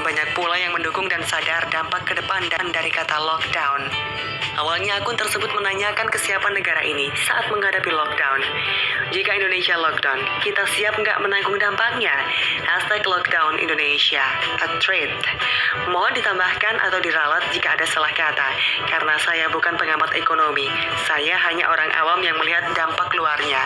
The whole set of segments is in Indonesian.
banyak pula yang mendukung dan sadar dampak ke depan dan dari kata lockdown. Awalnya akun tersebut menanyakan kesiapan negara ini saat menghadapi lockdown. Jika Indonesia lockdown, kita siap nggak menanggung dampaknya? Hashtag lockdown Indonesia, a threat. Mohon ditambahkan atau diralat jika ada salah kata, karena saya bukan pengamat ekonomi. Saya hanya orang awam yang melihat dampak luarnya.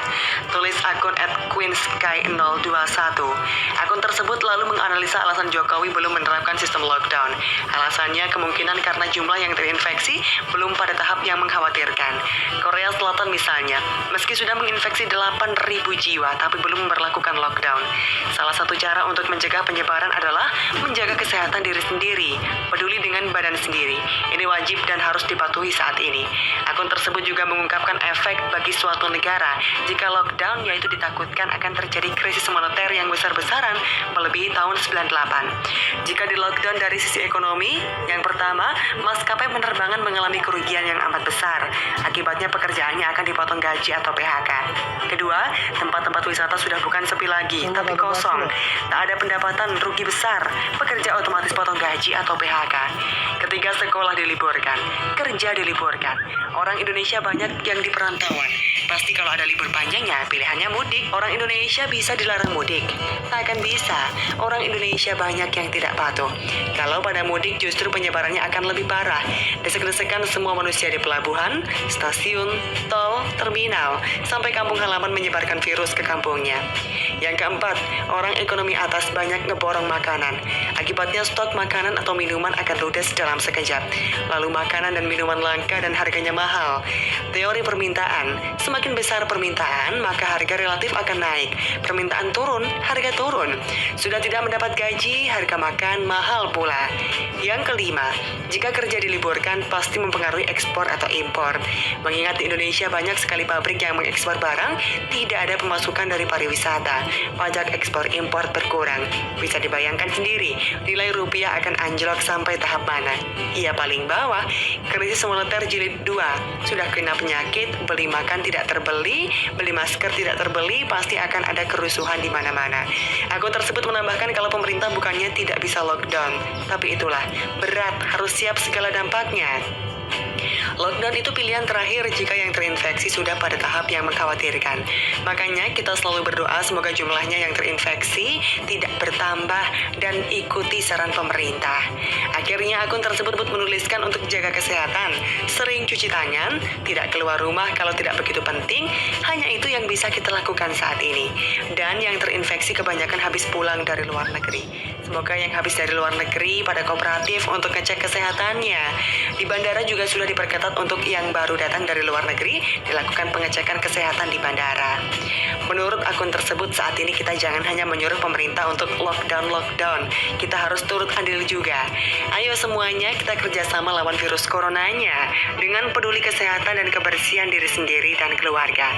Tulis akun @queensky021. Akun tersebut lalu menganalisa alasan Jokowi belum menerapkan sistem lockdown. Alasannya kemungkinan karena jumlah yang terinfeksi belum pada tahap yang mengkhawatirkan. Korea Selatan misalnya, meski sudah menginfeksi 8.000 jiwa tapi belum memperlakukan lockdown. Salah satu cara untuk mencegah penyebaran adalah menjaga kesehatan diri sendiri, peduli dengan badan sendiri. Ini wajib dan harus dipatuhi saat ini. Akun tersebut juga mengungkapkan efek bagi suatu negara jika lockdown, yaitu ditakutkan akan terjadi krisis moneter yang besar-besaran melebihi tahun 98. Jika di lockdown dari sisi ekonomi, yang pertama, maskapai penerbangan mengalami kerugian yang amat besar. Akibatnya pekerjaannya akan dipotong gaji atau PHK. Kedua, tempat-tempat wisata sudah bukan sepi lagi, tapi kosong. Tak ada pendapatan, rugi besar. Pekerja otomatis potong gaji atau PHK. Ketiga, sekolah diliburkan, kerja diliburkan. Orang Indonesia banyak yang di perantauan. Pasti kalau ada libur panjangnya, pilihannya mudik. Orang Indonesia bisa dilarang mudik? Tak akan bisa. Orang Indonesia banyak yang tidak patuh. Kalau pada mudik justru penyebarannya akan lebih parah. Desek-desekan semua manusia di pelabuhan, stasiun, tol, terminal, sampai kampung halaman menyebarkan virus ke kampungnya. Yang keempat, orang ekonomi atas banyak ngeborong makanan. Akibatnya stok makanan atau minuman akan ludes dalam sekejap. Lalu makanan dan minuman langka dan harganya mahal. Teori permintaan, semakin besar permintaan, maka harga relatif akan naik. Permintaan turun, harga turun. Sudah tidak mendapat gaji, harga makan mahal pula. Yang kelima, jika kerja diliburkan pasti mempengaruhi ekspor atau impor. Mengingat di Indonesia banyak sekali pabrik yang mengekspor barang, tidak ada pemasukan dari pariwisata. Pajak ekspor impor berkurang. Bisa dibayangkan sendiri, nilai rupiah akan anjlok sampai tahap mana. Ia paling bawah, krisis moneter jilid 2. Sudah kena penyakit, beli makan tidak terbeli, beli masker tidak terbeli, pasti akan ada kerusuhan di mana-mana. Akun tersebut menambahkan kalau pemerintah bukannya tidak bisa lockdown, tapi itulah, berat, harus siap segala dampaknya. Lockdown itu pilihan terakhir jika yang terinfeksi sudah pada tahap yang mengkhawatirkan. Makanya kita selalu berdoa semoga jumlahnya yang terinfeksi tidak bertambah dan ikuti saran pemerintah. Akhirnya akun tersebut menuliskan untuk jaga kesehatan, sering cuci tangan, tidak keluar rumah kalau tidak begitu penting, hanya itu yang bisa kita lakukan saat ini. Dan yang terinfeksi kebanyakan habis pulang dari luar negeri. Semoga yang habis dari luar negeri pada kooperatif untuk ngecek kesehatannya. Di bandara juga sudah diperketat untuk yang baru datang dari luar negeri, dilakukan pengecekan kesehatan di bandara. Menurut akun tersebut, saat ini kita jangan hanya menyuruh pemerintah untuk lockdown. Kita harus turut andil juga. Ayo semuanya kita kerjasama lawan virus coronanya dengan peduli kesehatan dan kebersihan diri sendiri dan keluarga.